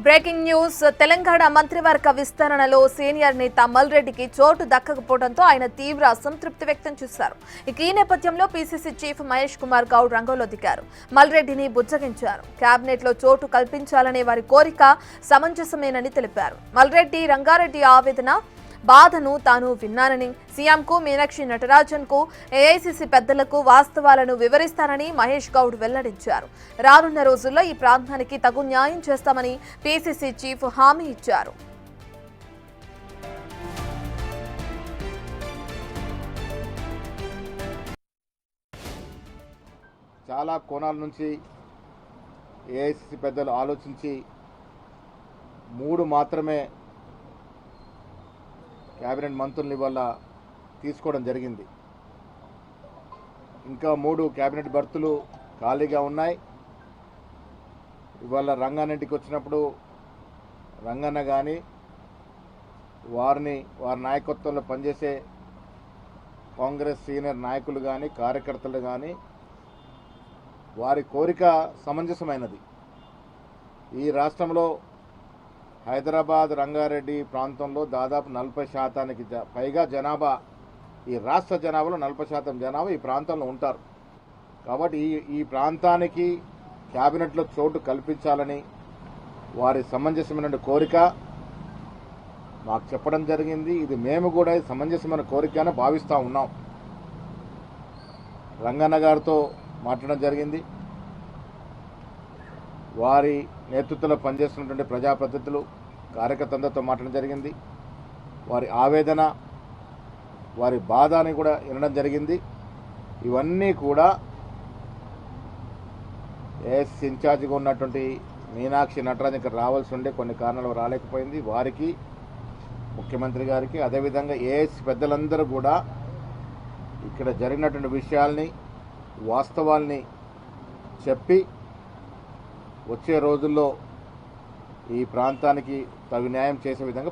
Breaking news Telangana మంత్రివర్గ విస్తరణలో senior నేత మల్రెడ్డికి చోటు దక్కకపోవడంతో ఆయన తీవ్ర అసంతృప్తి వ్యక్తం చేశారు. ఈ నేపథ్యంలో పీసీసీ చీఫ్ మహేష్ కుమార్ గౌడ్ రంగంలో దిగారు. మల్రెడ్డిని బుజ్జగించారు. కేబినెట్ లో చోటు కల్పించాలనే వారి కోరిక సమంజసమేనని తెలిపారు. మల్రెడ్డి రంగారెడ్డి ఆవేదన బాధను తాను విన్నానని, సీఎంకు మీనాక్షి నటరాజన్కు ఏఐసీసీ పెద్దలకు వాస్తవాలను వివరిస్తానని మహేష్ గౌడ్ వెల్లడించారు. రానున్న రోజుల్లో ఈ ప్రాంతానికి తగు న్యాయం చేస్తామని పీసీసీ చీఫ్ హామీ ఇచ్చారు. చాలా కోణాల నుంచి ఏఐసీసీ పెద్దలు ఆలోచించి 3 మాత్రమే క్యాబినెట్ మంత్రుల్ని ఇవాళ తీసుకోవడం జరిగింది. ఇంకా 3 క్యాబినెట్ బర్తులు ఖాళీగా ఉన్నాయి. ఇవాళ రంగారెడ్డికి వచ్చినప్పుడు రంగన్న కానీ వారి నాయకత్వంలో పనిచేసే కాంగ్రెస్ సీనియర్ నాయకులు కానీ కార్యకర్తలు కానీ వారి కోరిక సమంజసమైనది. ఈ రాష్ట్రంలో హైదరాబాద్ రంగారెడ్డి ప్రాంతంలో దాదాపు 40% పైగా జనాభా, ఈ రాష్ట్ర జనాభాలో 40% జనాభా ఈ ప్రాంతంలో ఉంటారు. కాబట్టి ఈ ప్రాంతానికి క్యాబినెట్లో చోటు కల్పించాలని వారి సమంజసమైన కోరిక మాకు చెప్పడం జరిగింది. ఇది మేము కూడా సమంజసమైన కోరికగానే భావిస్తూ ఉన్నాం. రంగన్న గారితో మాట్లాడడం జరిగింది. వారి నేతృత్వంలో పనిచేస్తున్నటువంటి ప్రజాప్రతినిధులు కార్యకర్తలతో మాట్లాడడం జరిగింది. వారి ఆవేదన, వారి బాధని కూడా వినడం జరిగింది. ఇవన్నీ కూడా ఏఎస్సీ ఇన్ఛార్జిగా ఉన్నటువంటి మీనాక్షి నటరాజన్ ఇక్కడ రావాల్సి ఉండే కొన్ని కారణాలు రాలేకపోయింది. వారికి, ముఖ్యమంత్రి గారికి, అదేవిధంగా ఏఎస్సీ పెద్దలందరూ కూడా ఇక్కడ జరిగినటువంటి విషయాల్ని, వాస్తవాల్ని చెప్పి వచ్చే రోజుల్లో ఈ ప్రాంతానికి తగు న్యాయం చేసే విధంగా